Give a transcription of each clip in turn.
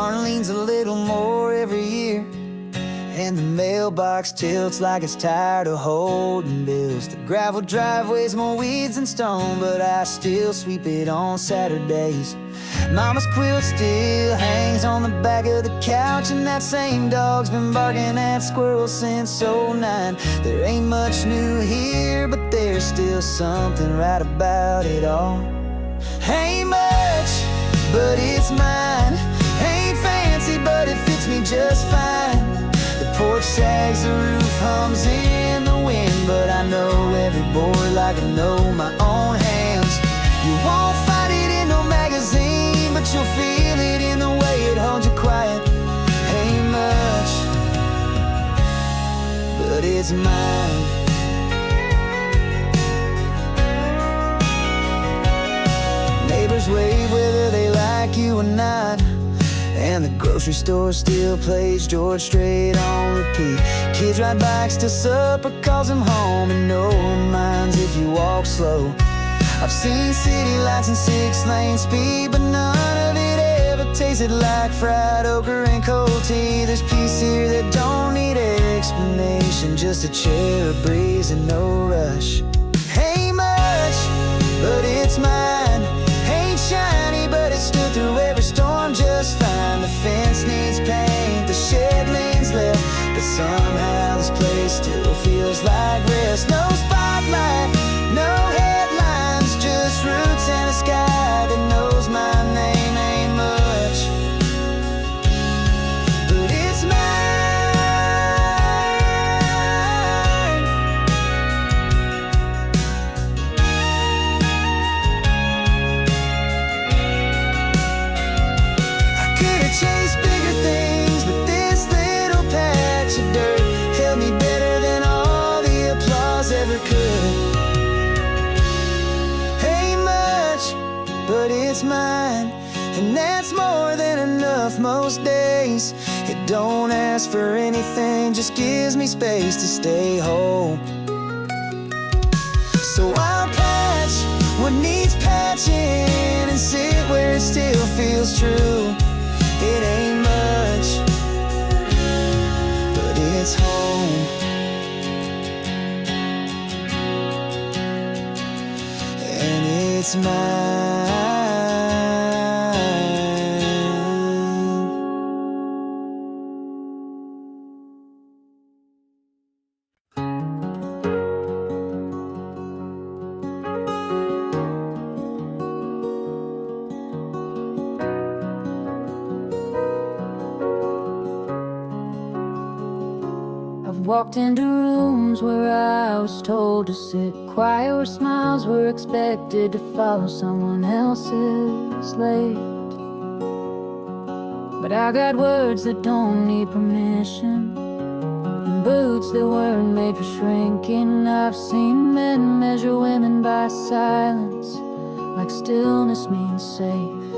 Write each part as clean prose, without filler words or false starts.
barn leans a little more every year, and the mailbox tilts like it's tired of holding bills. The gravel driveway's more weeds than stone, but I still sweep it on Saturdays. Mama's quilt still hangs on the back of the couch, and that same dog's been barking at squirrels since '09. There ain't much new here, but there's still something right about it all. Ain't much, but it's mine. Ain't fancy, but it fits me just fine. The porch sags, the roof hums in the wind, but I know every board like I know my own hands. You won't find it in no magazine, but you'll feel it in the way it holds you quiet. Ain't much, but it's mine. Neighbors wave whether they like you or not, and the grocery store still plays George Strait on repeat. Kids ride bikes till supper calls them home, and no one minds if you walk slow. I've seen city lights and 6-lane speed, but none of it ever tasted like fried okra and cold tea. There's peace here that don't need explanation, just a chair, a breeze, and no rush. Ain't much, but it's mine. Ain't shiny, but it stood through every storm just fine. The fence needs paint, the shed lanes left, but somehow this place still feels like rest. No spotlight, no headlines, just roots and a sky that knows my name. Ain't much, but it's mine. I could have chased bigger things, but this little patch of dirt held me better than all the applause ever could. But it's mine, and that's more than enough most days. It don't ask for anything, just gives me space to stay whole. So I'll patch what needs patching and sit where it still feels true. It ain't much, but it's home. And it's mine. Walked into rooms where I was told to sit quiet, where smiles were expected to follow someone else's lead. But I got words that don't need permission, and boots that weren't made for shrinking. I've seen men measure women by silence, like stillness means safe.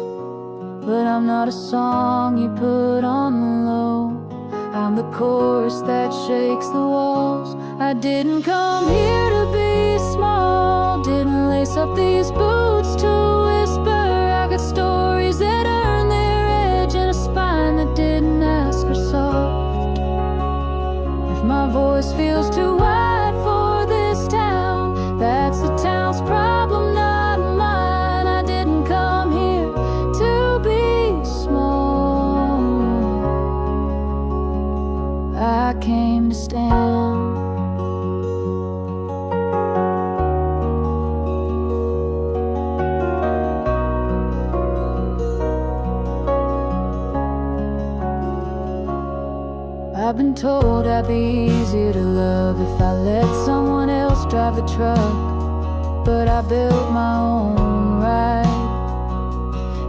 But I'm not a song you put on the low, I'm the chorus that shakes the walls. I didn't come here to be small, didn't lace up these boots to whisper. I got stories that earned their edge and a spine that didn't ask for soft. If my voice feels too wide for this town, that's the town's problem, not mine. I didn't come here to be small, I came to stand. I've been told I'd be easier to love if I let someone else drive the truck, but I built my own ride.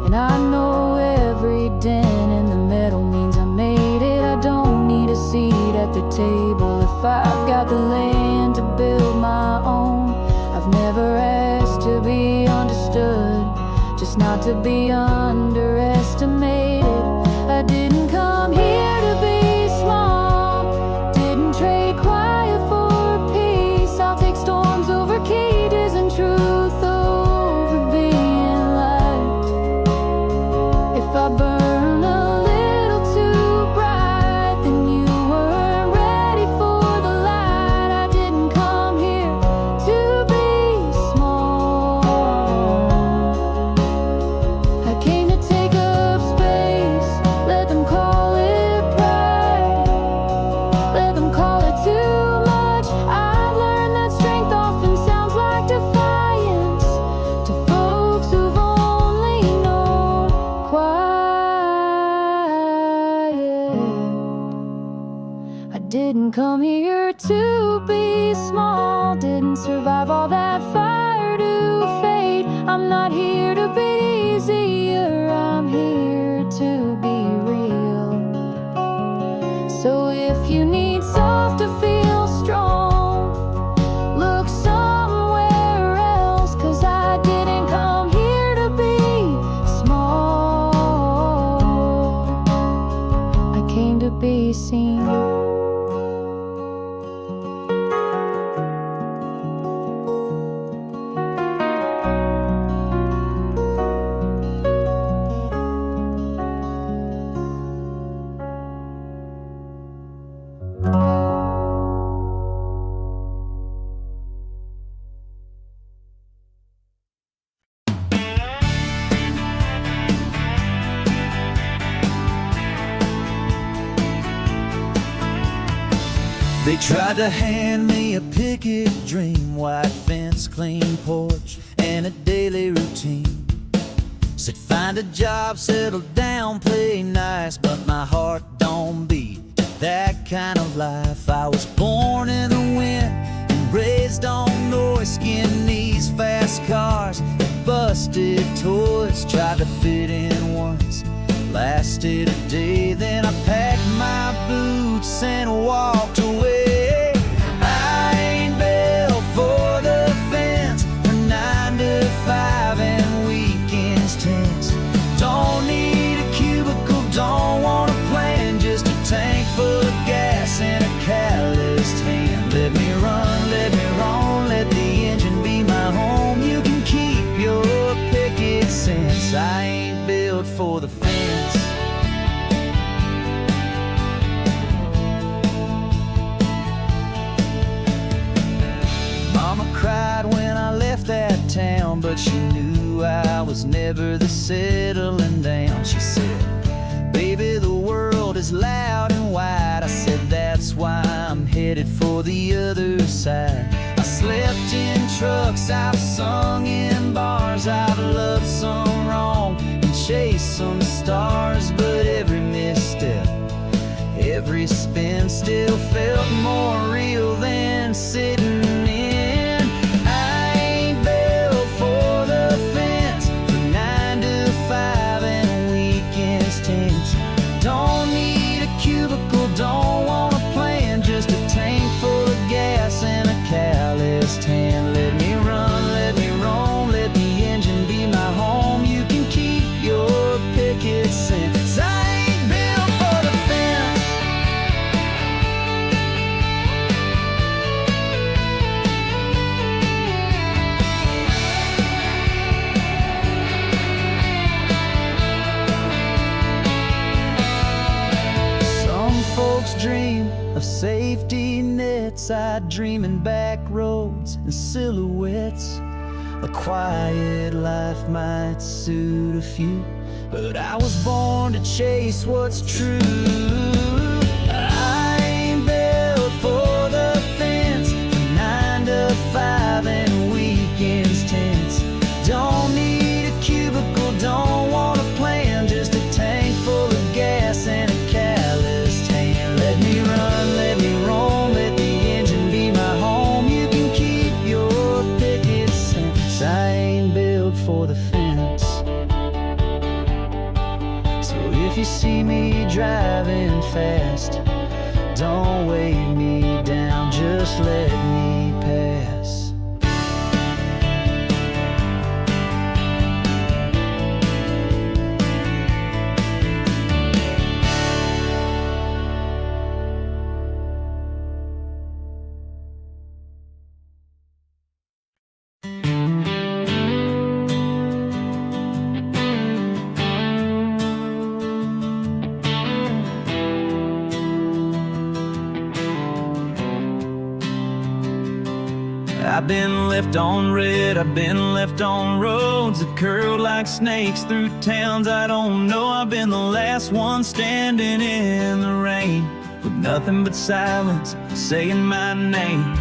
And I know every dent in the metal means I made it. I don't need a seat at the table if I've got the land to build my own. I've never asked to be understood, just not to be underestimated. I didn't come here to be small, didn't trade quiet for peace. I'll take storms over cages and truth over being liked. If I burn a little didn't come here to be small, didn't survive all that fire to fade. I'm not here to be easier, I'm here to be real. So if you need soft to feel strong, look somewhere else, 'cause I didn't come here to be small, I came to be seen. They tried to hand me a picket dream, white fence, clean porch, and a daily routine. Said find a job, settle down, play nice, but my heart don't beat that kind of life. I was born in the wind and raised on noise, skin knees, fast cars, and busted toys. Tried to fit in once, lasted a day, then I packed my boots and walked away. I ain't built for the fence, for 9 to 5 and weekends tense. Don't need a cubicle, don't want a plan, just a tank full of gas and a calloused hand. Let me run, let me roam, let the engine be my home. You can keep your picket sense, I ain't built for the fence. Mama cried when I left that town, but she knew I was never the settling down. She said, baby, the world is loud and wide. I said, that's why I'm headed for the other side. I slept in trucks, I've sung in bars, I've loved some wrong and chased some stars. But every misstep, every spin still felt more real than sitting in. I ain't built for the fence, for 9 to 5 and weekends tense. Don't need a cubicle, don't want a plan, just a tank full of gas and a calloused hand. Let me run, let me roam, let the engine be my home. You can keep your picket sense, I ain't built for the fence. Some folks dream of safety nets, I dream in back roads and silhouettes. A quiet life might suit a few, but I was born to chase what's true. I ain't built for the fence, for 9 to 5 and weekends tense. Don't need a cubicle, don't want a plan, just a tank full of gas and a calloused hand. Let me run, let me roam, let the engine be my home. You can keep your picket sense, I ain't built for the fence. So if you see me driving fast, don't wave me down, just let me pass. I've been left on red, I've been left on roads that curled like snakes through towns I don't know. I've been the last one standing in the rain, with nothing but silence saying my name.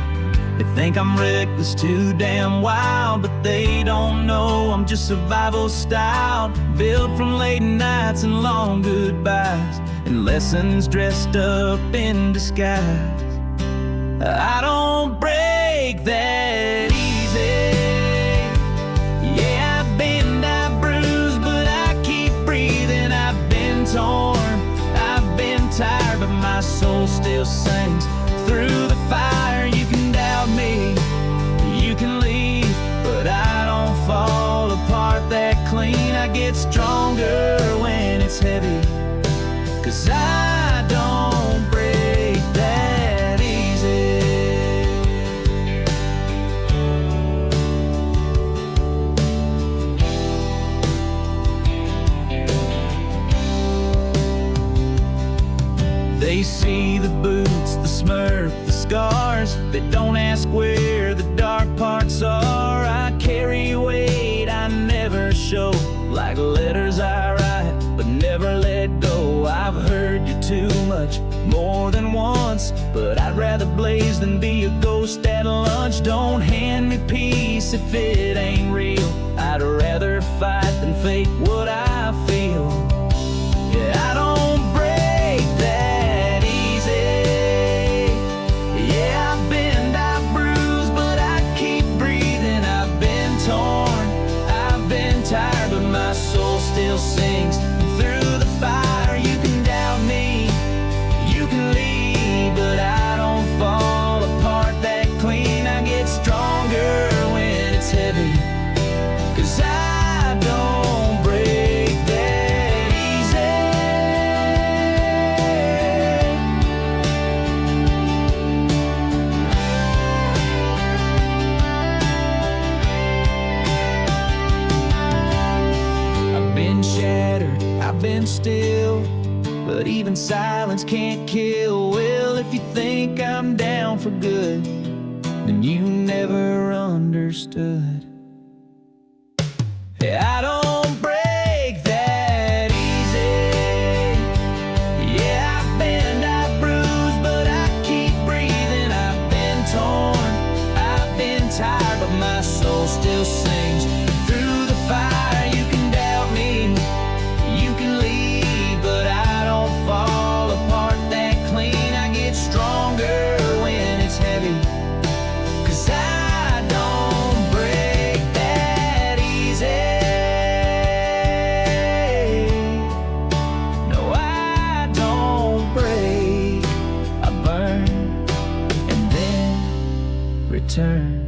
They think I'm reckless, too damn wild, but they don't know I'm just survival style, built from late nights and long goodbyes and lessons dressed up in disguise. I don't break that easy. Yeah, I bend, I bruise, but I keep breathing. I've been torn, I've been tired, but my soul still sings through the fire. You can doubt me, you can leave, but I don't fall apart that clean. I get stronger when it's heavy, 'cause I don't break that easy. They see the boots, the smirk, the scars. They don't ask where the dark parts are. I carry weight I never show, like letters I write but never let go. I've heard you too much, more than once, but I'd rather blaze than be a ghost at lunch. Don't hand me peace if it ain't real. I'd rather fight than fake what I feel. Yeah, I don't break that easy. Yeah, I bend, I bruise, but I keep breathing. I've been torn, I've been tired, but my soul still sings through the fire. You can doubt me, you can leave, but I don't fall apart that clean. I get stronger when it's heavy, 'cause I don't break that easy. I've been shattered, I've been still, but even silence can't kill. Well, if you think I'm down for good, then you never understood. Yeah, I don't break that easy. Yeah, I bend, I bruise, but I keep breathing. I've been torn, I've been tired, but my soul still sings through the fire. You can doubt me, you can leave, but I don't fall apart that clean. I get stronger when it's heavy, 'cause I don't break that easy. No, I don't break. I burn and then return.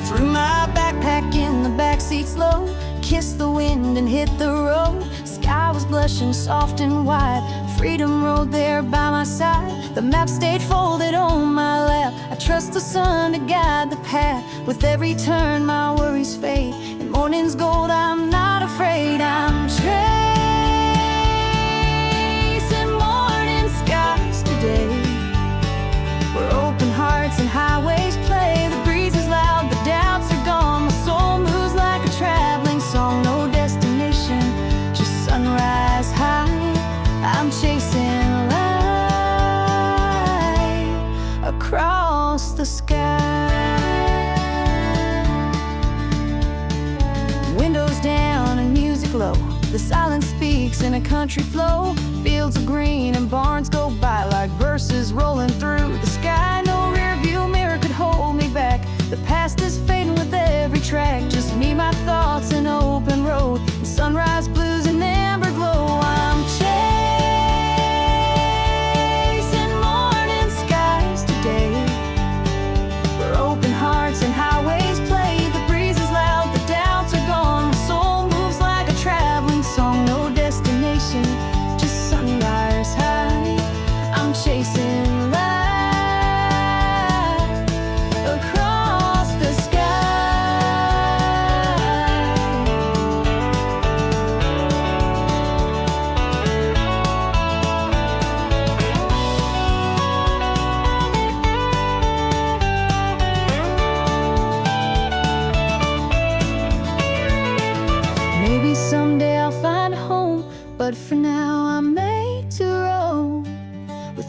Threw my backpack in the backseat slow, kissed the wind and hit the road. Sky was blushing soft and wide, freedom rode there by my side. The map stayed folded on my lap. I trust the sun to guide the path. With every turn my worries fade. In morning's gold I'm not afraid. I'm tracing morning skies today, where open hearts and highways play. The breeze is loud, the doubts are gone. My soul moves like a traveling song. No destination, just sunrise high. I'm chasing light across the sky. Windows down and music low, the silence speaks in a country flow. Fields of green and barns go by like verses rolling through the sky. No rear view mirror could hold me back. The past is fading with every track. Just me, my thoughts, an open road, and sunrise blues and amber glow. I'm chasing morning skies today, where open hearts and highways play. The breeze is loud, the doubts are gone. My soul moves like a traveling song. No destination, just sunrise high. I'm chasing light across the sky.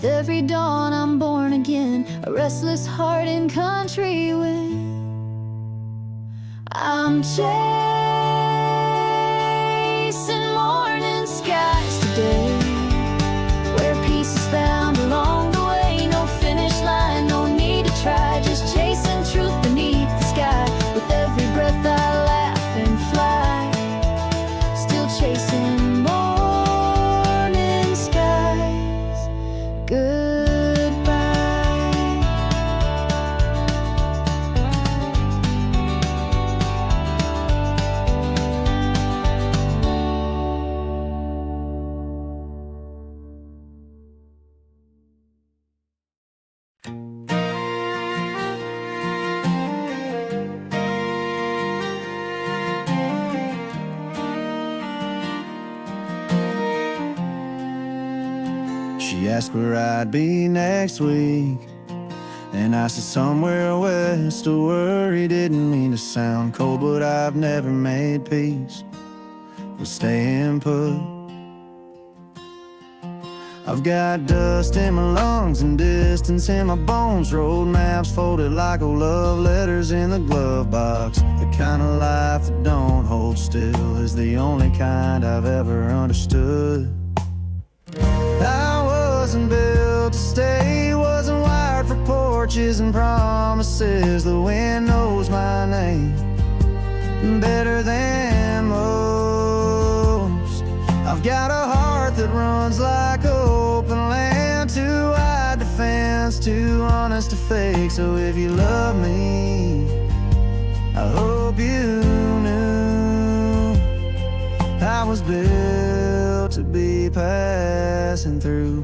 With every dawn I'm born again, a restless heart in country wind. I'm chasing morning skies today, where peace is found along the way. No finish line, no need to try, just chasing truth beneath the sky. With every breath I laugh and fly, still chasing morning skies. Goodbye. She asked where I'd be next week, and I said somewhere west. A worry didn't mean to sound cold, but I've never made peace with staying put. I've got dust in my lungs and distance in my bones. Road maps folded like old love letters in the glove box. The kind of life that don't hold still is the only kind I've ever understood. I wasn't built to stay, wasn't wired for porches and promises. The wind knows my name better than most. I've got a heart that runs like open land, too wide to fence, too honest to fake. So if you love me, I hope you knew I was built to be passing through.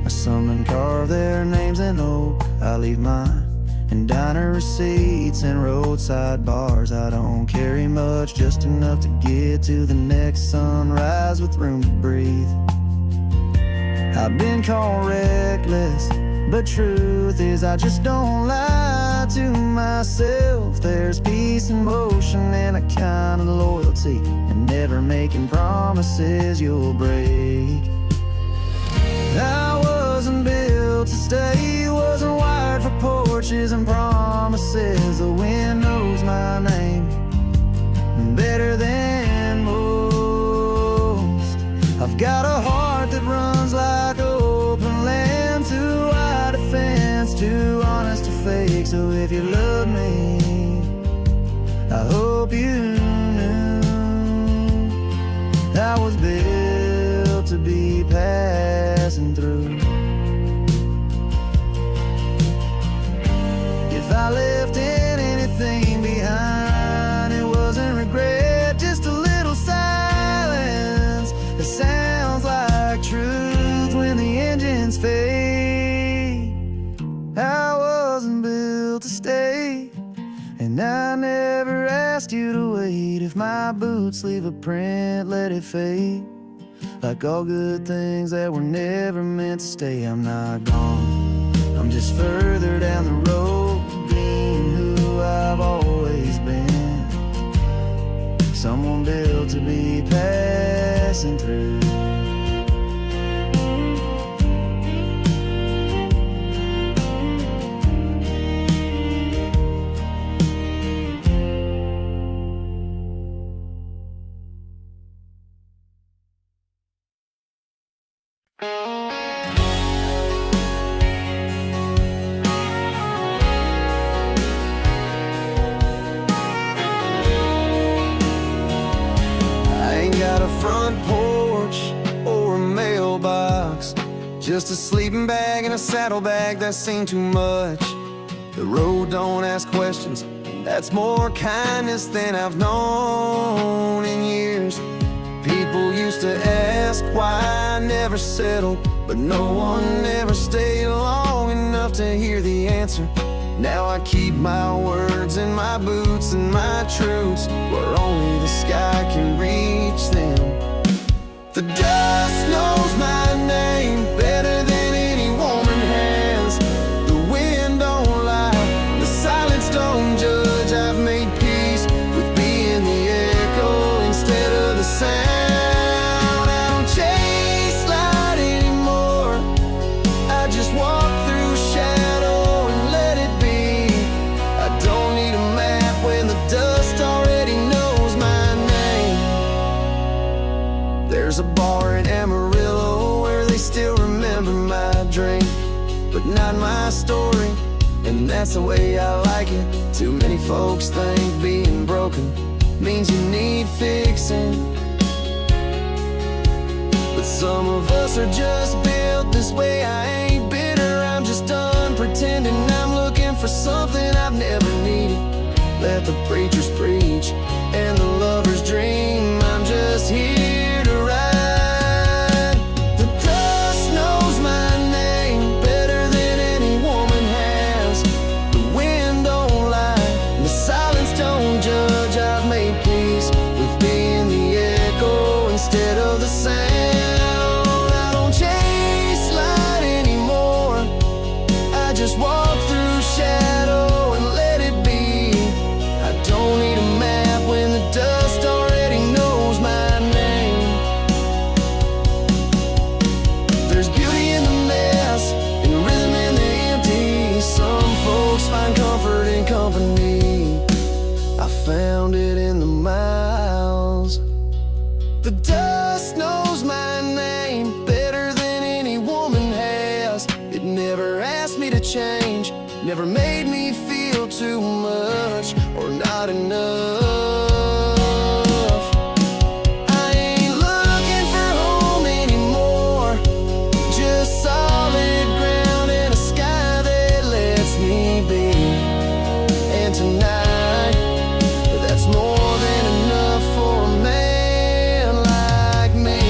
Some carve their names in oak, I leave mine in diner receipts and roadside bars. I don't carry much, just enough to get to the next sunrise with room to breathe. I've been called reckless, but truth is I just don't lie to myself. There's peace in motion and a kind of loyalty, and never making promises you'll break. I wasn't built to stay, wasn't wired for porches and promises. The wind knows my name better than most. I've got a heart that runs like open land, too wide a fence, too honest to fake. So if you love me, I hope you knew I was built to be passing through. If I left anything behind, it wasn't regret, just a little silence that sounds like truth when the engines fade. I wasn't built to stay, and I never asked you to wait. If my boots leave a print, let it fade. Like all good things that were never meant to stay. I'm not gone, I'm just further down the road, being who I've always been. Someone built to be passing through. Front porch or a mailbox, just a sleeping bag and a saddlebag that seemed too much. The road don't ask questions, that's more kindness than I've known in years. People used to ask why I never settled, but no one ever stayed long enough to hear the answer. Now I keep my words in my boots and my truths, where only the sky can reach them. The dust knows my name better than any woman has. The wind don't lie, the silence don't judge. I've made peace with There's a bar in Amarillo where they still remember my drink, but not my story, and that's the way I like it. Too many folks think being broken means you need fixing, but some of us are just built this way. I ain't bitter, I'm just done pretending I'm looking for something I've never needed. Let the preachers preach and the lovers dream, I'm just here to ride. The dust knows my name better than any woman has. The wind don't lie, and the silence don't judge. I've made peace with being the echo instead of the sound. I don't chase light anymore, I just walk through shadow and let it be. I don't need a map when the dust already knows my name. There's beauty in the mess and rhythm in the empty. Some folks find comfort in company, I found it in the miles. The dust knows my name better than any woman has. It never asked me to change, never made me feel too much or not enough. I ain't looking for home anymore, just solid ground and a sky that lets me be. And tonight, that's more than enough for a man like me.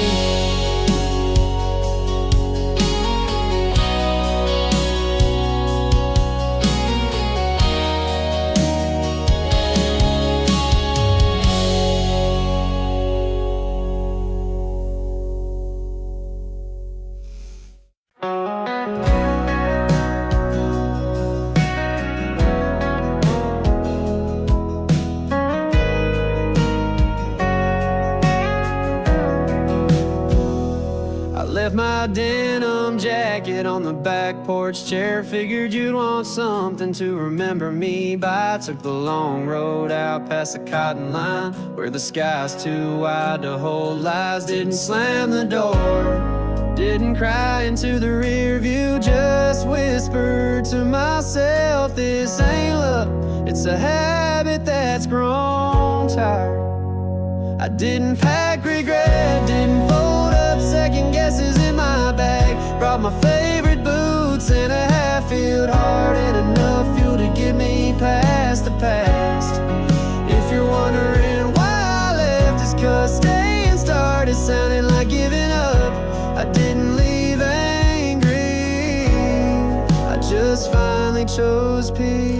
I left my denim jacket on the back porch chair. Figured you'd want something to remember me by. Took the long road out past the cotton line, where the sky's too wide to hold lies. Didn't slam the door, didn't cry into the rear view, just whispered to myself, this ain't love, it's a habit that's grown tired. I didn't pack regret, didn't fold up second guesses in my bag. Brought my favorite boots and a half-filled heart and enough fuel to get me past the past. If you're wondering why I left, it's 'cause staying started sounding like giving up. I didn't leave angry, I just finally chose peace.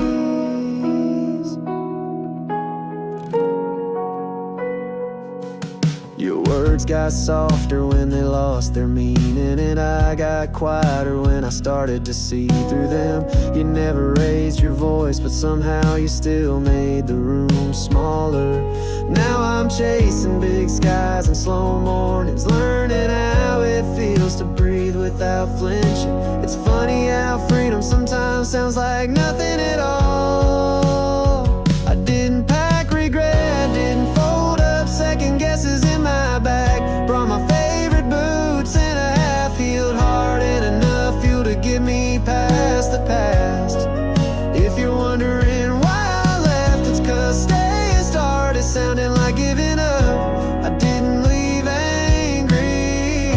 Your words got softer when they lost their meaning, and I got quieter when I started to see through them. You never raised your voice, but somehow you still made the room smaller. Now I'm chasing big skies and slow mornings, learning how it feels to breathe without flinching. It's funny how freedom sometimes sounds like nothing at all. I didn't pack regret, didn't fold up second guesses in my bag. Brought my favorite boots and a half-healed heart and enough fuel to get me past the past. If you're wondering why I left, it's 'cause staying started sounding like giving up. I didn't leave angry,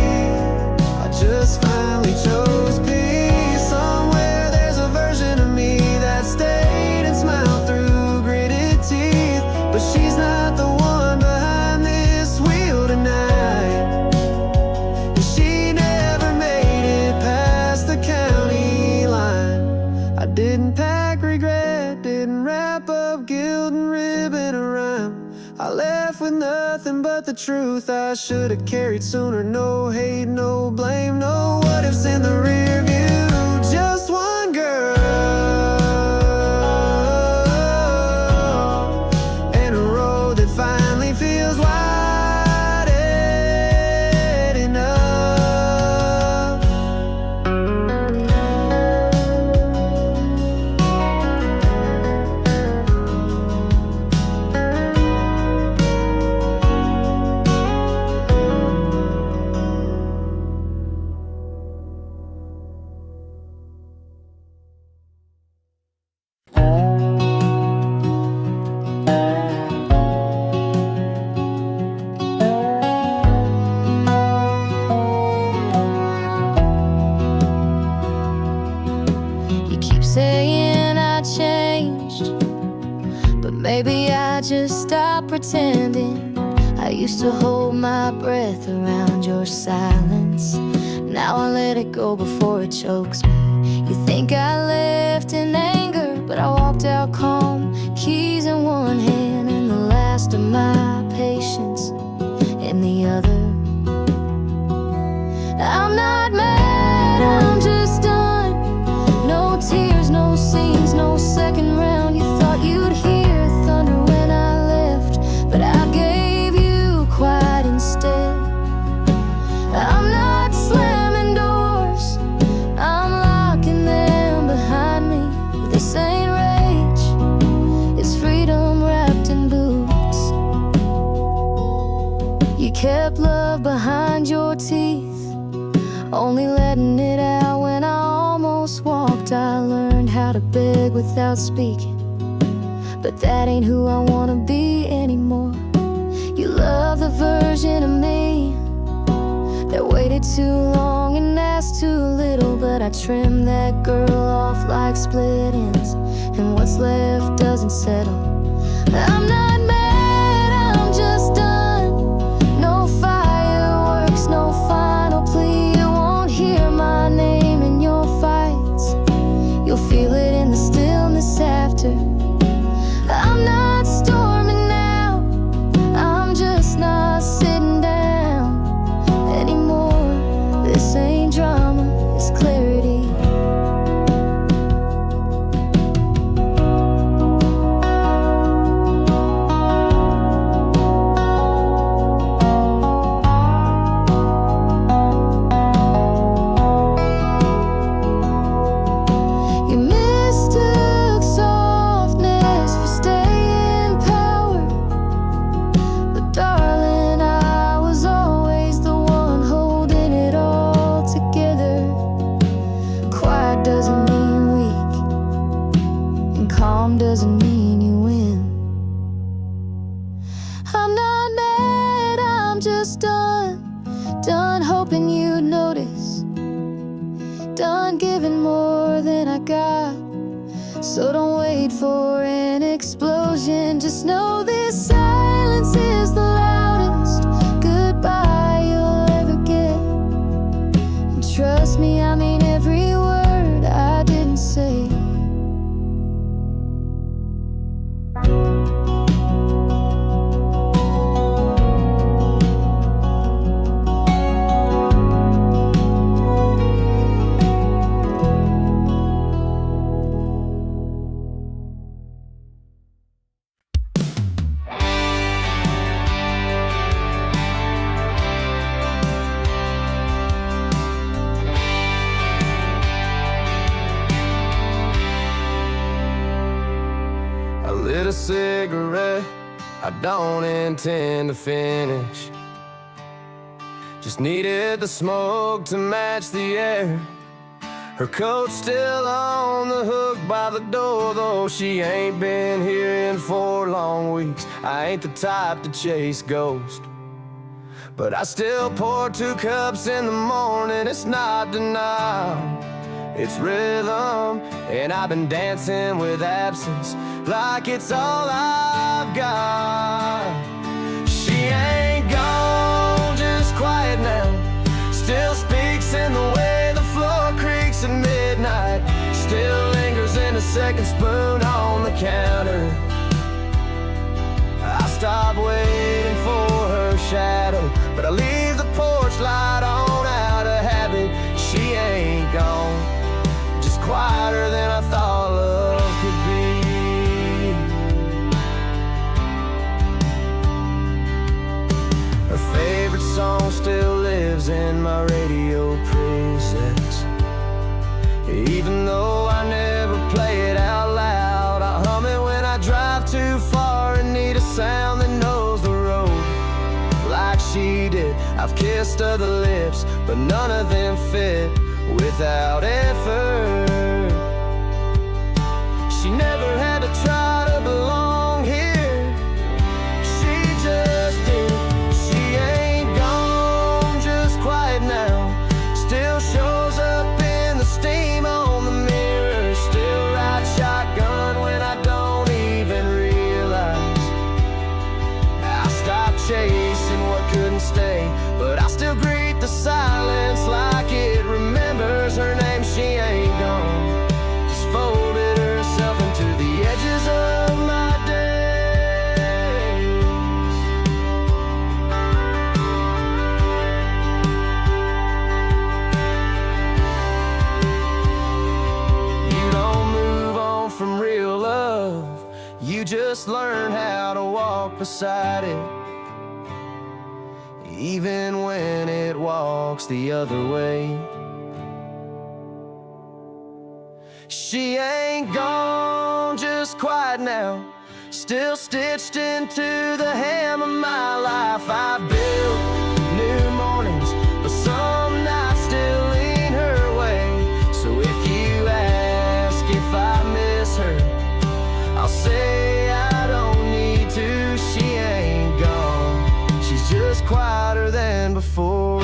I just finally chose peace. Somewhere there's a version of me that stayed and smiled through gritted teeth, but she's not the one behind this wheel tonight. And she never made it past the county line. I didn't pack regret, didn't wrap up guilt and ribbon around. I left with nothing but the truth I should have carried sooner. No hate, no blame, no what ifs in the rear view. Just one girl and a road that finally feels wide enough. Maybe I just stopped pretending. I used to hold my breath around your silence. Now I let it go before it chokes me. You think I left in anger, but I walked out calm, keys in one hand and the last of my patience in the other. I'm not mad, I'm just done. No tears, no scenes, no second round. You thought you'd hear thunder when I left, but I gave you quiet instead. I'm not slamming doors, I'm locking them behind me. This ain't rage, it's freedom wrapped in boots. You kept love behind your teeth, only letting it out when I almost walked. I learned how to beg without speaking, but that ain't who I wanna be anymore. You love the version of me that waited too long and asked too little, but I trimmed that girl off like split ends, and what's left doesn't settle. I'm not mad, I'm just done. No fireworks, no final plea. You won't hear my name in your fights, you'll feel it in the stillness after. I'm not storming out, I'm just not sitting down anymore. This ain't drama, it's clarity. You mistook softness for staying power, but darling, I was always the one holding it all together. Quiet doesn't mean weak, and calm doesn't mean you win. I'm not mad, I'm just done hoping you'd notice, done giving more than I got. So don't wait for an explosion, just know this silence is the loudest goodbye you'll ever get. And trust me, I mean every word I didn't say. I lit a cigarette, I don't intend to finish. Just needed the smoke to match the air. Her coat's still on the hook by the door, though she ain't been here in 4 long weeks. I ain't the type to chase ghosts, but I still pour 2 cups in the morning. It's not denial, it's rhythm, and I've been dancing with absence like it's all I've got. She ain't gone, just quiet now. Still speaks in the way the floor creaks at midnight. Still lingers in a second spoon on the counter. I stop waiting for her shadow, but I leave the porch light on out of habit. She ain't gone, just quieter than I thought love could be. Her favorite song still lives in my radio presets, even though I never play it out loud. I hum it when I drive too far and need a sound that knows the road like she did. I've kissed other lips, but none of them fit without effort. She never had to try to belong here, she just did. She ain't gone, just quiet now. Still shows up in the steam on the mirror. Still ride shotgun when I don't even realize just learned how to walk beside it, even when it walks the other way. She ain't gone just quite now, still stitched into the hem of my life. I built new mornings, but some nights still lean her way. So if you ask if I miss her, I'll say I don't need to. She ain't gone, she's just quieter than before.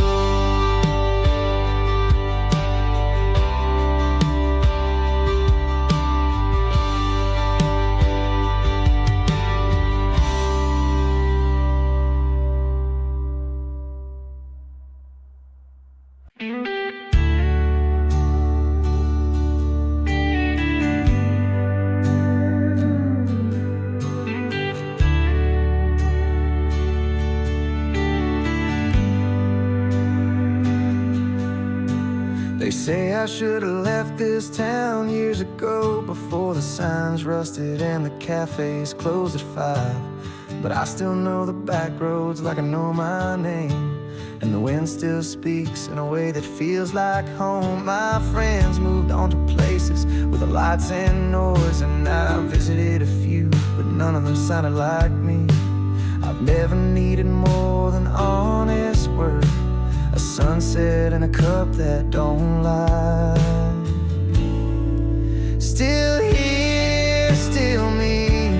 They say I should have left this town years ago, before the signs rusted and the cafes closed at 5. But I still know the back roads like I know my name, and the wind still speaks in a way that feels like home. My friends moved on to places with the lights and noise, and I visited a few, but none of them sounded like me. I've never needed more than honest words, a sunset and a cup that don't lie. Still here, still me,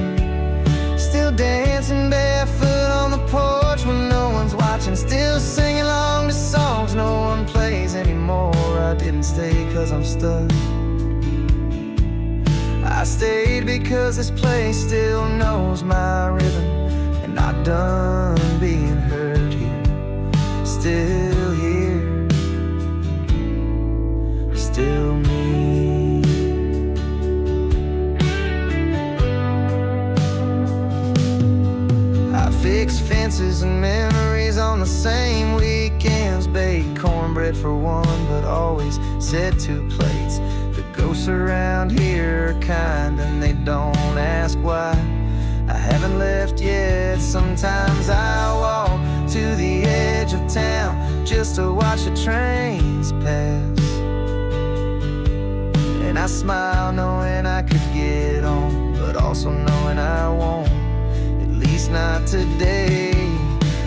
still dancing barefoot on the porch when no one's watching, still singing along to songs no one plays anymore. I didn't stay cause I'm stuck, I stayed because this place still knows my rhythm, and not done being heard here. Still here, still me. I fix fences and memories on the same weekends, bake cornbread for one, but always set 2 plates. The ghosts around here are kind and they don't ask why. I haven't left yet, sometimes I walk to the edge of town just to watch the trains pass, and I smile knowing I could get on, but also knowing I won't, at least not today.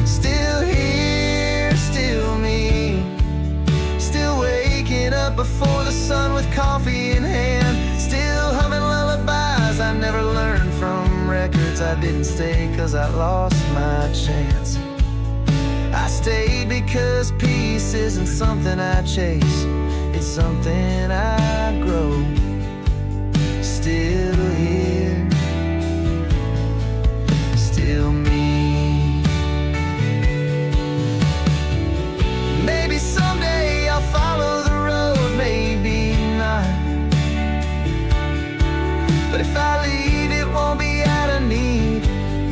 Still here, still me, still waking up before the sun with coffee in hand, still humming lullabies I never learned from records. I didn't stay cause I lost my chance, I stayed because peace isn't something I chase, it's something I grow. Still here, still me. Maybe someday I'll follow the road, maybe not, but if I leave it won't be out of need,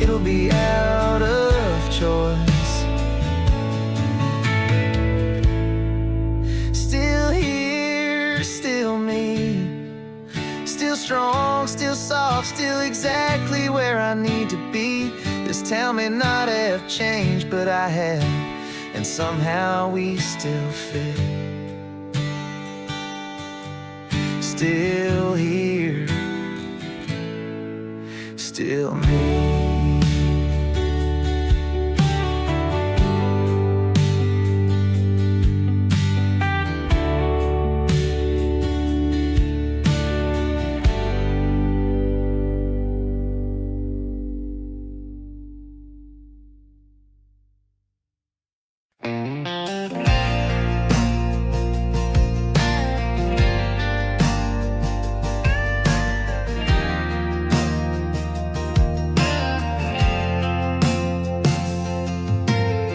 it'll be out of choice. Still here, still me, still strong, still soft, still exactly where I need to be. This town may not have changed, but I have, and somehow we still fit. Still here, still me.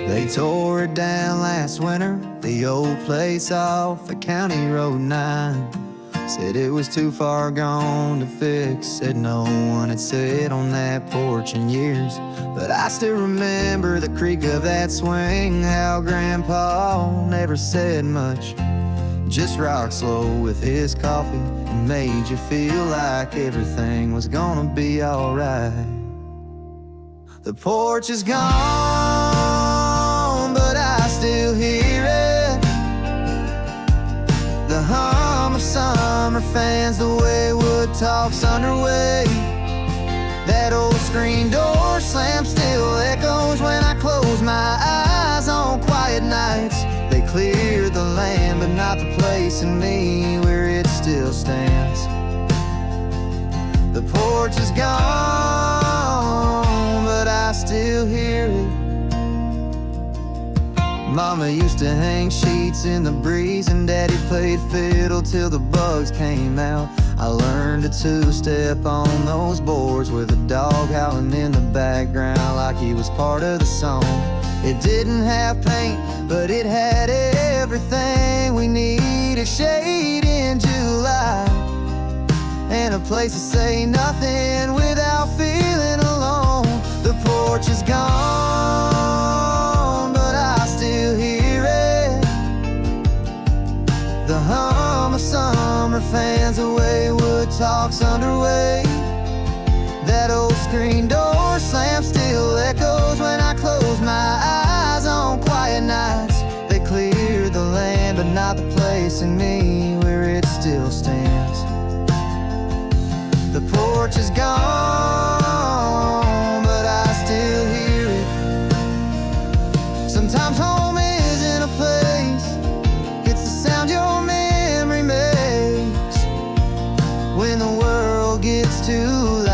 They tore it down last winter, the old place off of County Road 9. Said it was too far gone to fix, said no one had sat on that porch in years. But I still remember the creak of that swing, how Grandpa never said much, just rocked slow with his coffee and made you feel like everything was gonna be alright. The porch is gone, but I still hear it. The hum of summer fans, the way wood talks underway. That old screen door slam still echoes when I close my eyes on quiet nights. They cleared the land, but not the place in me where it still stands. The porch is gone, but I still hear it. Mama used to hang sheets in the breeze, and Daddy played fiddle till the bugs came out. I learned to two-step on those boards with a dog howling in the background like he was part of the song. It didn't have paint, but it had everything we needed. Shade in July, and a place to say nothing without feeling alone. The porch is gone, but I still hear it. The hum of summer fans, the way wood talks underway. That old screen door slam still echoes when I close my eyes on quiet nights. They cleared the land, but not the place in me where it still stands. The porch is gone, but I still hear it. Sometimes home isn't a place, it's the sound your memory makes when the world gets too loud.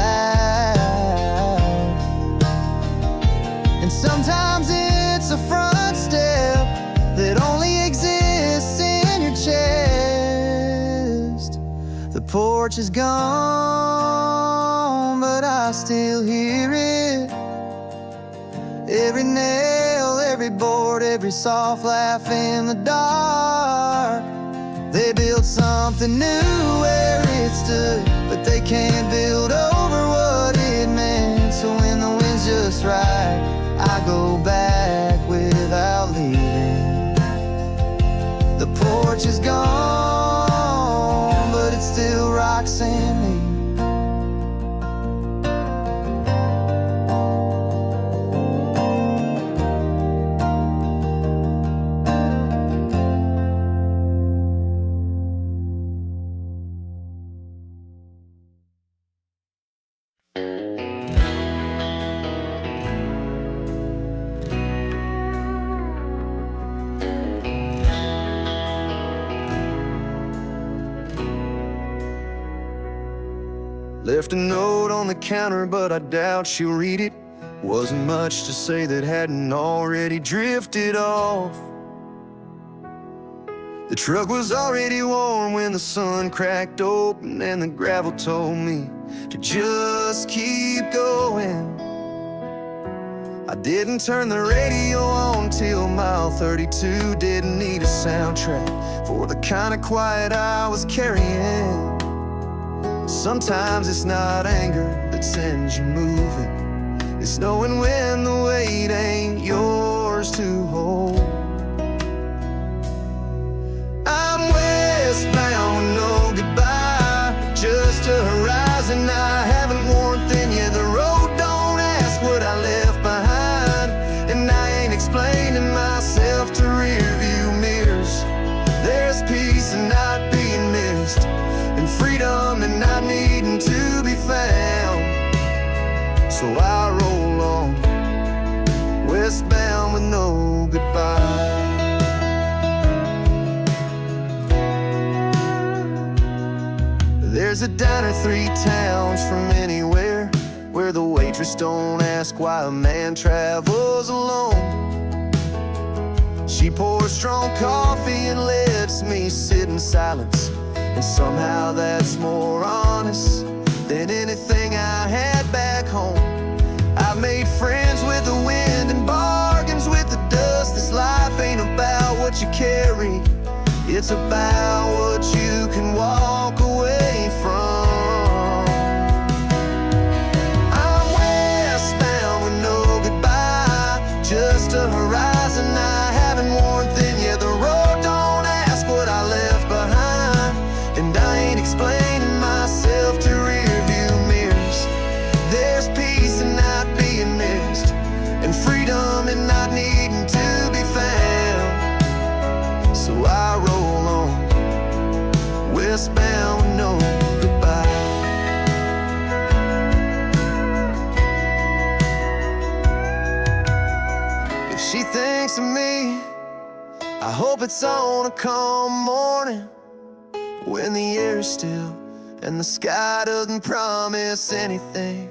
And sometimes it's a front step that only exists in your chest. The porch is gone, but I still hear it. Every nail, every board, every soft laugh in the dark. They built something new where it stood, but they can't build over what it meant. So when the wind's just right, I go back without leaving. The porch is gone, but it still rocks in me. Left a note on the counter, but I doubt she'll read it. Wasn't much to say that hadn't already drifted off. The truck was already warm when the sun cracked open, and the gravel told me to just keep going. I didn't turn the radio on till mile 32. Didn't need a soundtrack for the kind of quiet I was carrying. Sometimes it's not anger that sends you moving, it's knowing when the weight ain't yours to hold. I'm westbound with no goodbye, just a horizon I haven't worn thin yet. The road don't ask what I left behind, and I ain't explaining myself to rearview mirrors. There's peace in not being missed, and freedom in not needing to be found. So I roll on, westbound with no goodbye. There's a diner 3 towns from anywhere, where the waitress don't ask why a man travels alone. She pours strong coffee and lets me sit in silence, and somehow that's more honest than anything I had back home. I've made friends with the wind and bargains with the dust. This life ain't about what you carry, it's about what you can walk away from. I'm westbound with no goodbye, just a horizon I haven't worn thin yet. The road don't ask what I left behind, and I ain't explaining myself to rearview mirrors. There's peace in not being missed, I hope it's on a calm morning when the air is still and the sky doesn't promise anything.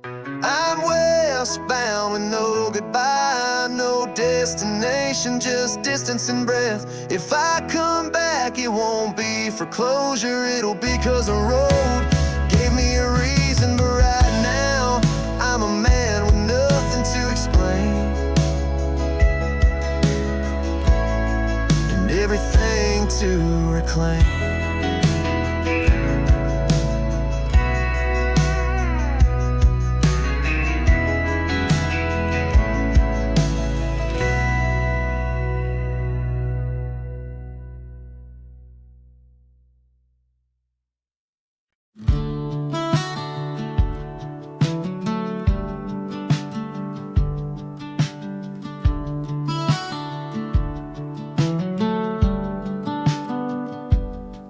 I'm westbound with no goodbye, no destination, just distance and breath. If I come back, it won't be for closure, it'll be 'cause the road gave me a reason. But right now, I'm a man with nothing to explain, and everything to reclaim.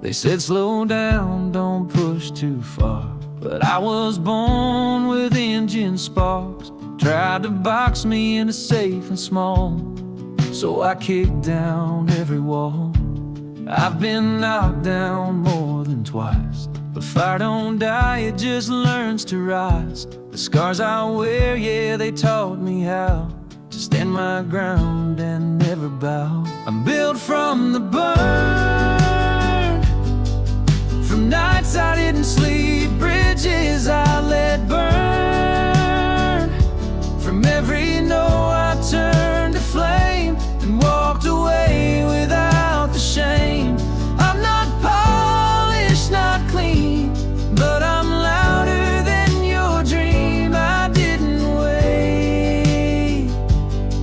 They said slow down, don't push too far, but I was born with engine sparks. Tried to box me into safe and small, so I kicked down every wall. I've been knocked down more than twice, but fire don't die, it just learns to rise. The scars I wear, yeah, they taught me how to stand my ground and never bow. I'm built from the burn, from nights I didn't sleep, bridges I let burn. From every no I turned to flame and walked away without the shame. I'm not polished, not clean, but I'm louder than your dream. I didn't wait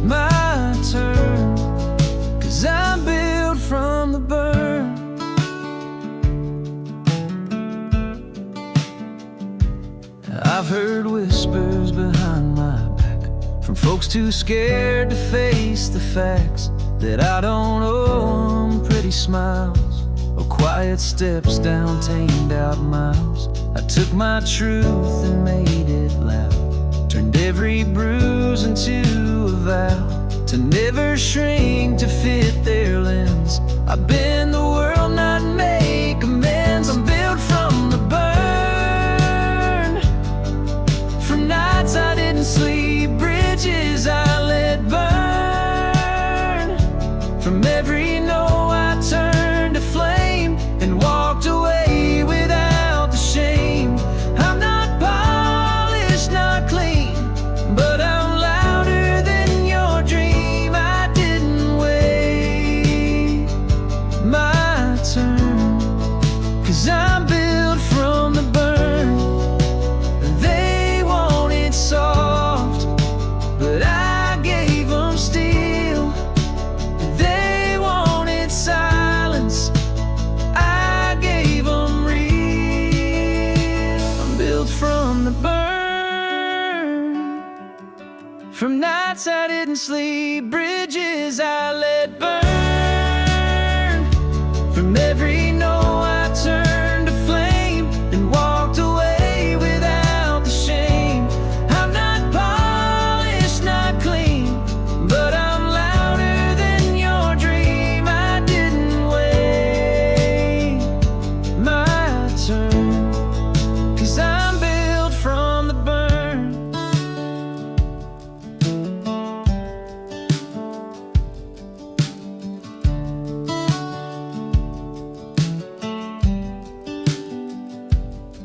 my turn, 'cause I'm built from the burn. I've heard whispers behind my back from folks too scared to face the facts, that I don't owe them pretty smiles or quiet steps down tamed out miles. I took my truth and made it loud, turned every bruise into a vow to never shrink to fit their lens. I bend the world, not make amends. I'm built from the burn, from nights I didn't sleep, bridges I let burn. From every no I turned to flame and walked away without the shame. I'm not polished, not clean, but I'm louder than your dream. I didn't wait my turn, 'cause I'm built from the burn. They wanted soft, but I gave them steel. They wanted silence, I gave them real. I'm built from the burn, from nights I didn't sleep, bridges I let burn. From every no I turned to flame and walked away without the shame. I'm not polished, not clean, but I'm louder than your dream. I didn't wait my turn, 'cause I'm built from the burn.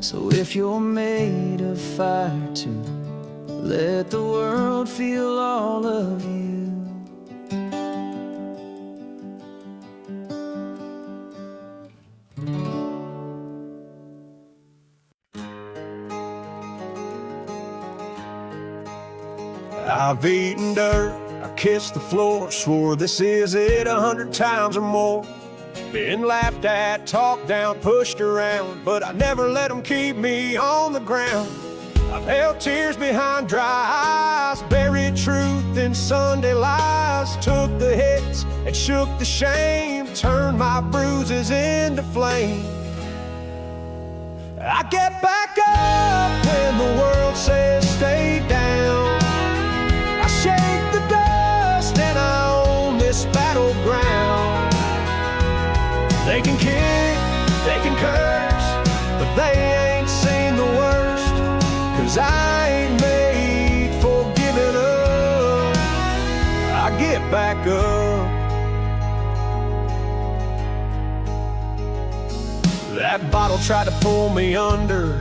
So if you're made of fire too, let the world feel all of you. I've eaten dirt, I kissed the floor, swore this is it 100 times or more. Been laughed at, talked down, pushed around, but I never let them keep me on the ground. I've held tears behind dry eyes, buried truth in Sunday lies, took the hits and shook the shame, turned my bruises into flame. I get back up when the world says stay down. I shake the dust and I own this 'cause I ain't made for giving up. I get back up. That bottle tried to pull me under.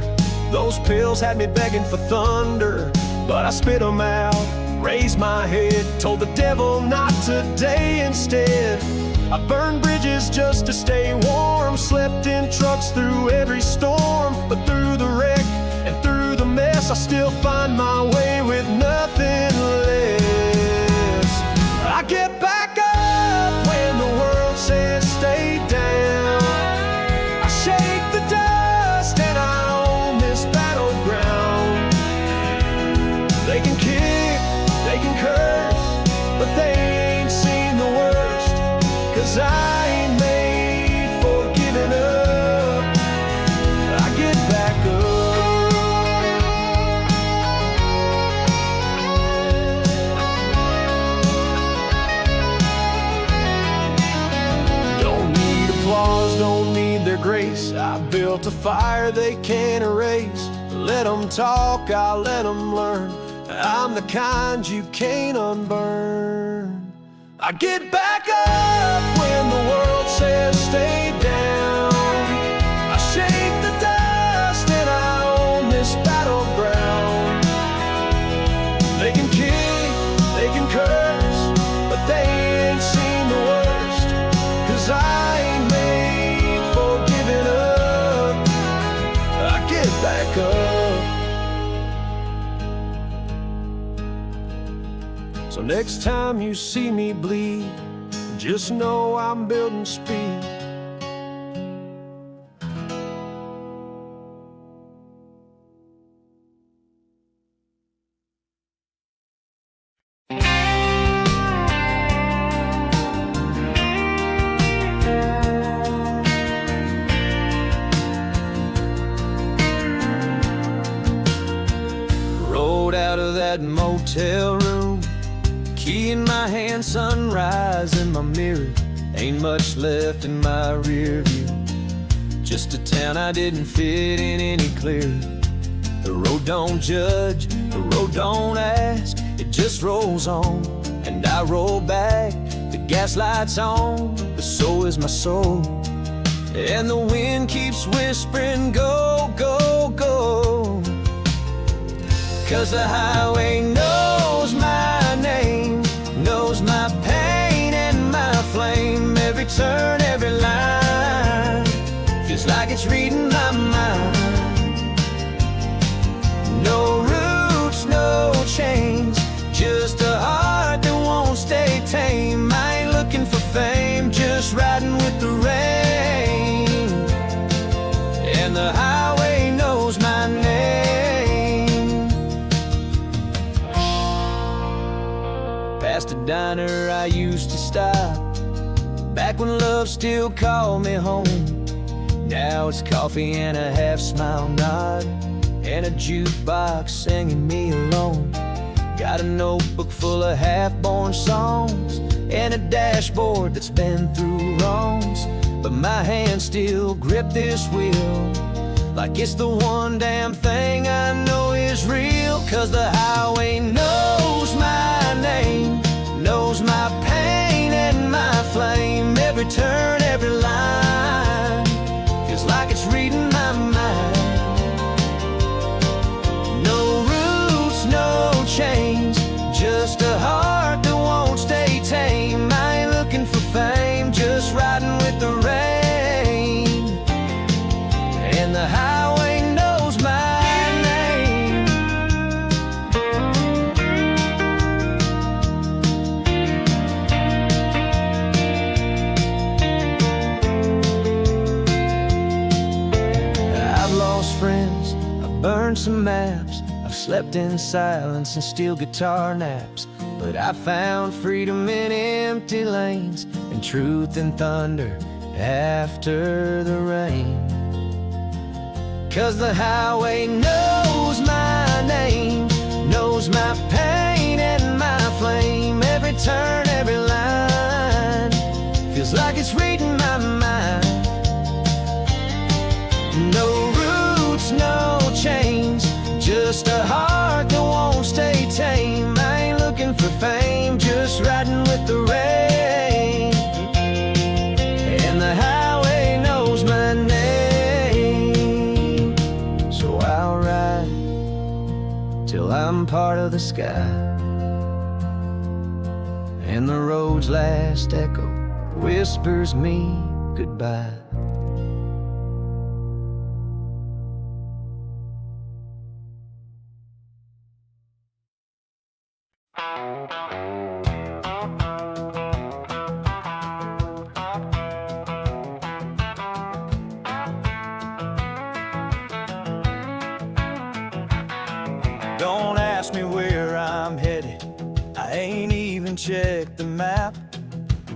Those pills had me begging for thunder, but I spit them out, raised my head, told the devil not today instead. I burned bridges just to stay warm, slept in trucks through every storm, but through the wreck and through the mess, I still find my way with nothing less. I get back up when the world says stay down. I shake the dust and I own this battleground. They can kick, they can curse, but they ain't seen the worst, 'cause I ain't made for giving up. I get back up. Don't need applause, don't need their grace. I've built a fire they can't erase. Let them talk, I'll let them learn. I'm the kind you can't unburn. I get back up when the world says stay down. I shake the dust and I own this battleground. They can kick, they can curse, but they ain't seen the worst, 'cause I ain't made for giving up. I get back up. So next time you see me bleed, just know I'm building speed. Rolled out of that motel room, key in my hand, sunrise in my mirror. Ain't much left in my rear view. Just a town I didn't fit in any clearer. The road don't judge, the road don't ask, it just rolls on, and I roll back. The gas light's on, but so is my soul. And the wind keeps whispering, go, go, go. 'Cause the highway knows my name, knows my pain and my flame. Every turn, every line feels like it's reading my mind. No roots, no chains, just a heart that won't stay tame. I ain't looking for fame, just riding with the rain. And the highway knows my name. Past a diner I used to stop, back when love still called me home. Now it's coffee and a half-smile nod, and a jukebox singing me alone. Got a notebook full of half-born songs, and a dashboard that's been through wrongs. But my hands still grip this wheel like it's the one damn thing I know is real. 'Cause the highway knows my name, knows my pain and my flame. Every turn, every line feels like it's reading my mind. No roots, no chains, just a heart that won't stay tame. I ain't looking for fame, just riding with the rain. And the highway knows my name. I've lost friends, I've burned some maps, I've slept in silence and steel guitar naps. But I found freedom in empty lanes, and truth in thunder after the rain. 'Cause the highway knows my name, knows my pain and my flame. Every turn, every line feels like it's reading my mind. No roots, no chains, just a heart that won't stay tame. I ain't looking for fame, just riding with the rain. And the highway knows my name, so I'll ride till I'm part of the sky, and the road's last echo whispers me goodbye. Don't ask me where I'm headed, I ain't even checked the map.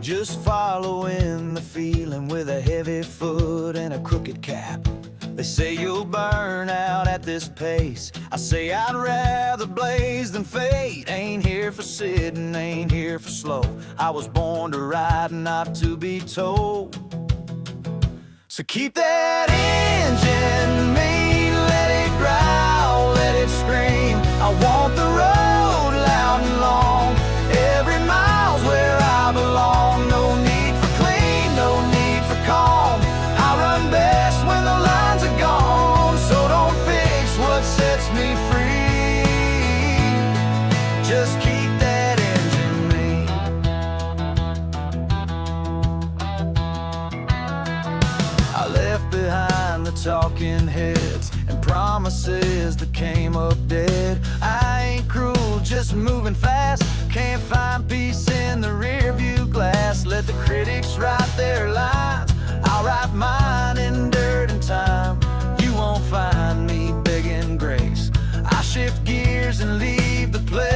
Just following the feeling with a heavy foot and a crooked cap. They say you'll burn out at this pace, I say I'd rather blaze than fade. Ain't here for sitting, ain't here for slow. I was born to ride, not to be told. So keep that engine mean, let it growl, let it scream. I want the road loud and long, every mile's where I belong. No need for clean, no need for calm. I run best when the lines are gone, so don't fix what sets me free. Just keep that engine mean. I left behind the talking heads and promises that came up dead. I ain't cruel, just moving fast. Can't find peace in the rear view glass. Let the critics write their lines, I'll write mine in dirt and time. You won't find me begging grace, I shift gears and leave the place.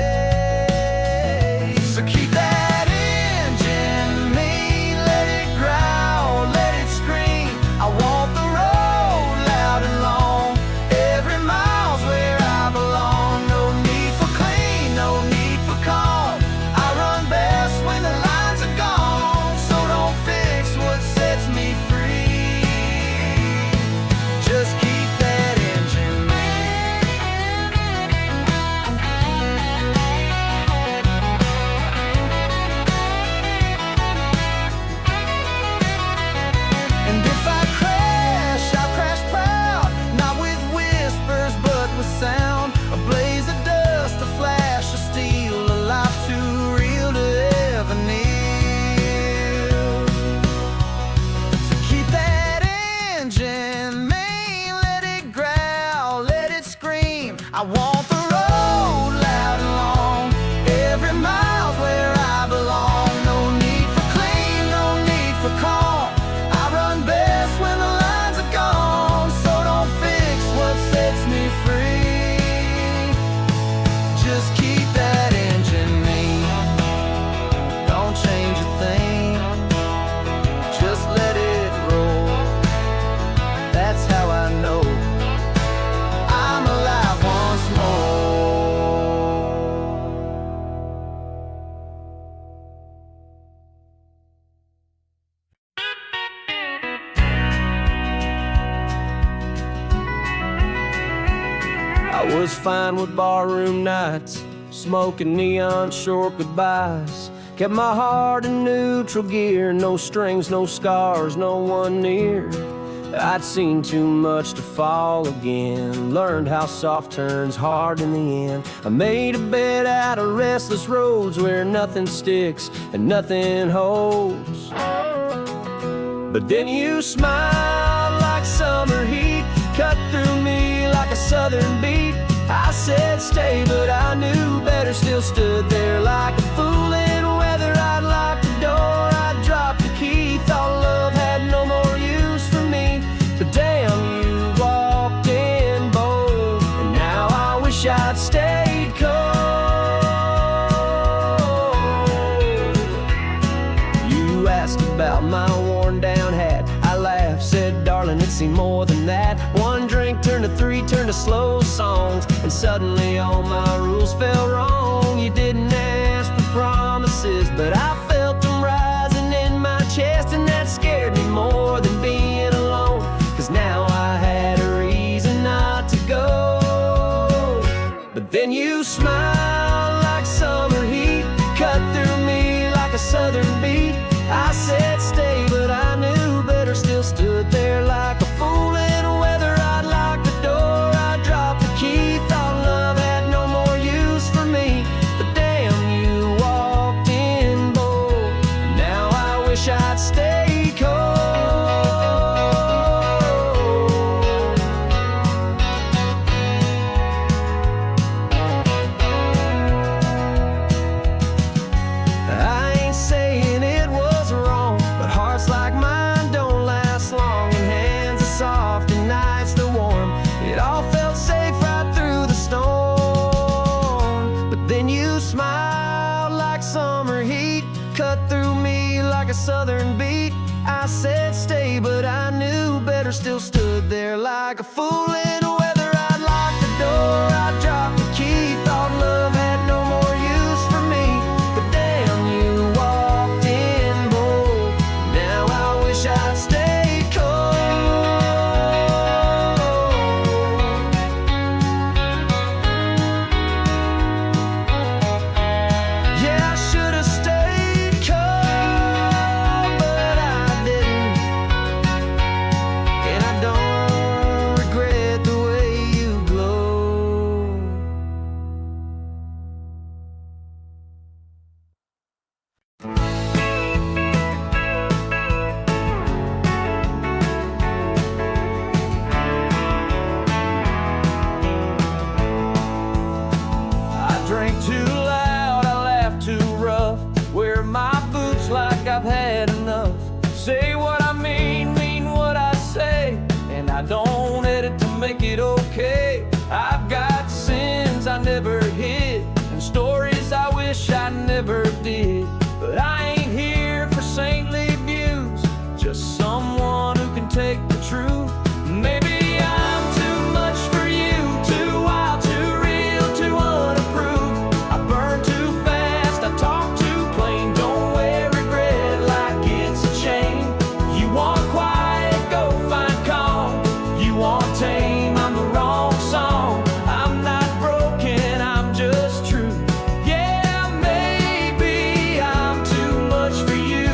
So keep that engine mean, let it growl, let it scream. I want the road loud and long, every mile's where I belong. No need for clean, no need for calm. I run best when the lines are gone, so don't fix what sets me free. Just keep that engine And if I crash, I'll crash proud, not with whispers but with sound. A blaze of dust, a flash of steel, a life too real to ever kneel. So keep that engine mean, let it growl, let it scream. I want the road loud and long, every mile's where I belong. No need for clean, no need for calm. I run best when the lines are gone, so don't fix what sets me free. Just keep that engine mean, don't change a thing, just let it roll. That's how I know I'm alive once more. I was fine with barroom nights, smoking neon short goodbyes. Kept my heart in neutral gear, no strings, no scars, no one near. I'd seen too much to fall again, learned how soft turns hard in the end. I made a bed out of restless roads where nothing sticks and nothing holds. But then you smiled like summer heat, cut through me like a southern beat. I said stay, but I knew better, still stood there like a fool in weather. I'd lock the door, I'd drop the key, thought love had no more use for me. But damn, you walked in bold, and now I wish I'd stayed cold. You asked about my worn down hat, I laughed, said darling, it seemed more than that. One drink turned to three, turned to slow songs, and suddenly all my rules fell wrong. You didn't ask for promises, but I felt them rising in my chest, and that scared me more than being alone, 'cause now I had a reason not to go. But But then you smile like summer heat, cut through me like a southern beat. I said stay, but I knew better, still stood there like a fool in weather. I'd lock the door, I'd drop the key, thought love had no more use for me. But damn, you walked in bold, now I wish I'd stay cold. I ain't saying it was wrong, but hearts like mine don't last long, and hands are soft and nights they're warm. It all felt safe right through the storm. But then you smiled like summer heat, cut through me like a southern beat. I said stay, but I knew better, still stood there like a fool in weather. I'd lock the door, I'd drop the key, thought love had no more use for me. But damn, you walked in bold, now I wish I'd stay cold. Yeah, I should have stayed cold, but I didn't, and I don't regret the way you glow. I drank too loud, I laughed too rough, wear my boots like I've had enough. Say what I mean what I say, and I don't edit to make it okay. I've got sins I never hid, and stories I wish I never did. But I ain't here for saintly views, just someone who can take the truth. Maybe I'm too much for you, too wild, too real, too unapproved. I burn too fast, I talk too plain, don't wear regret like it's a chain. You want quiet, go find calm. You want tame, I'm the wrong song. I'm not broken, I'm just true. Yeah, maybe I'm too much for you.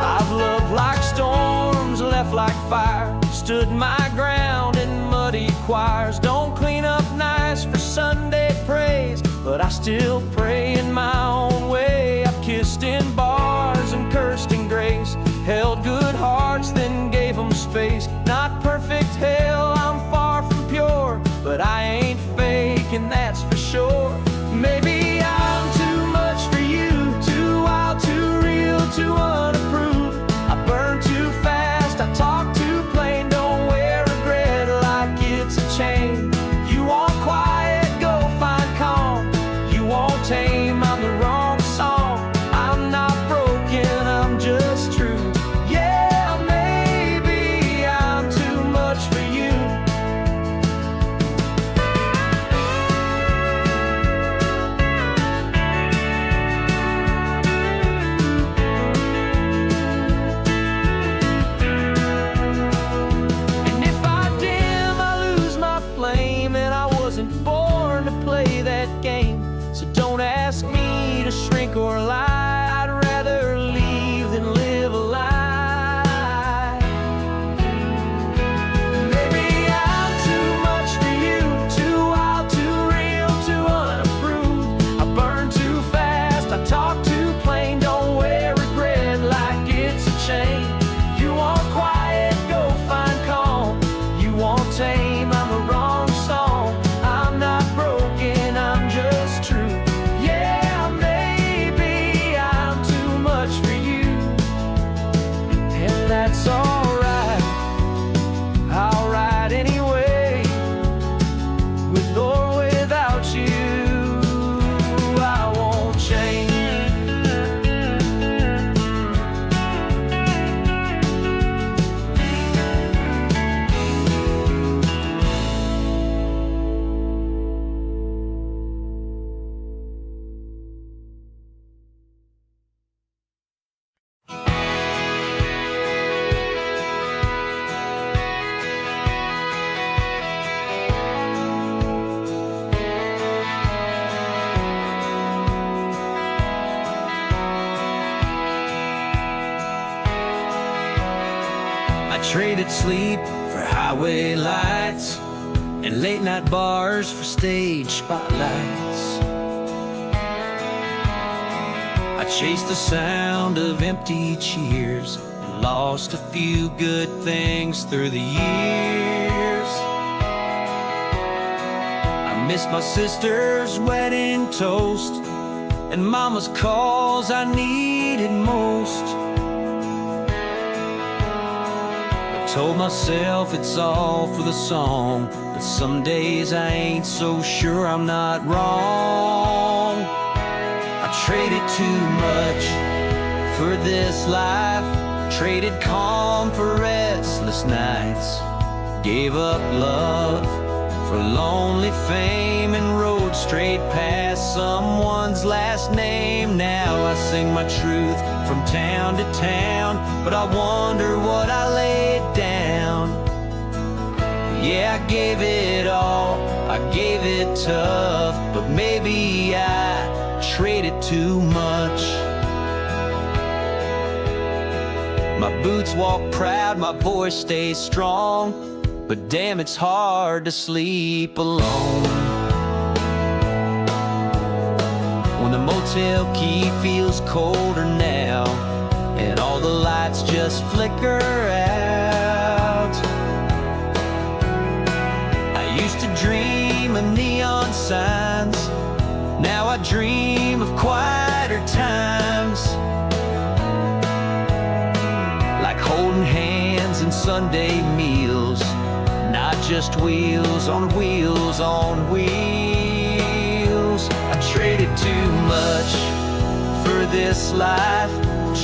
I've loved like storms, left like fire, stood my ground in muddy choirs. Don't clean up nice for Sunday praise, but I still pray in my own way. I've kissed in bars and cursed in grace, held good hearts then gave them space. Not perfect hell, I'm far from pure, but I ain't fake, and that's for sure. Maybe I'm too much for you, too wild, too real, too unapproved. I burn too fast, I talk too plain, don't wear regret like it's a chain. You want quiet, go find calm. You want tame, I'm the wrong song. I'm not broken, I'm just true. Yeah, maybe I'm too much for you. traded sleep for highway lights and late night bars for stage spotlights. I chased the sound of empty cheers and lost a few good things through the years. I missed my sister's wedding toast and mama's calls I needed most. I told myself it's all for the song, but some days I ain't so sure I'm not wrong. I traded too much for this life, traded calm for restless nights, gave up love for lonely fame and rode straight past someone's last name. Now I sing my truth from town to town, but I wonder what I laid down. Yeah, I gave it all, I gave it tough, but maybe I traded too much. My boots walk proud, my voice stays strong, but damn, it's hard to sleep alone. When the motel key feels colder now, and all the lights just flicker out. I used to dream of neon signs, now I dream of quieter times, like holding hands and Sunday meals, not just wheels on wheels on wheels. I traded too much for this life,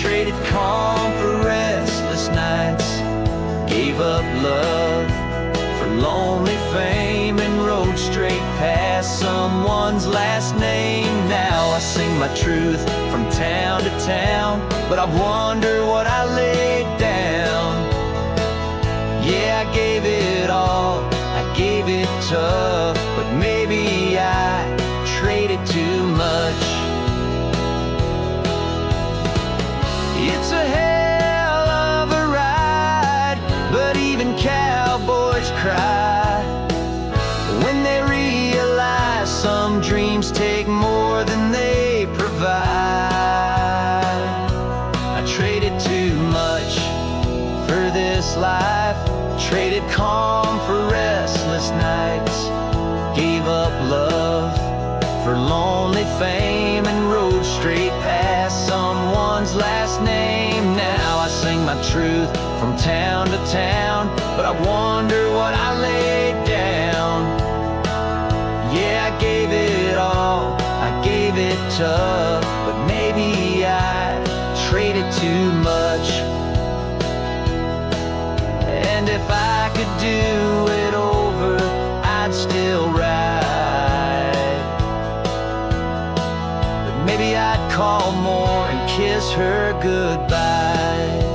traded calm for restless nights, gave up love for lonely fame and rode straight past someone's last name. Now I sing my truth from town to town, but I wonder what I laid down. Yeah, I gave it all, I gave it tough, but maybe I traded too much. It's a hell of a ride, but even cowboys cry when they realize some dreams take more than they provide. I traded too much for this life, traded calm for restless nights, gave up love for lonely fame and rode straight past someone's last name. Now I sing my truth from town to town, but I wonder what I laid down. Yeah, I gave it all, I gave it tough, but maybe I traded too much. And if I could do it over, I'd still ride, but maybe I'd call more and kiss her goodbye.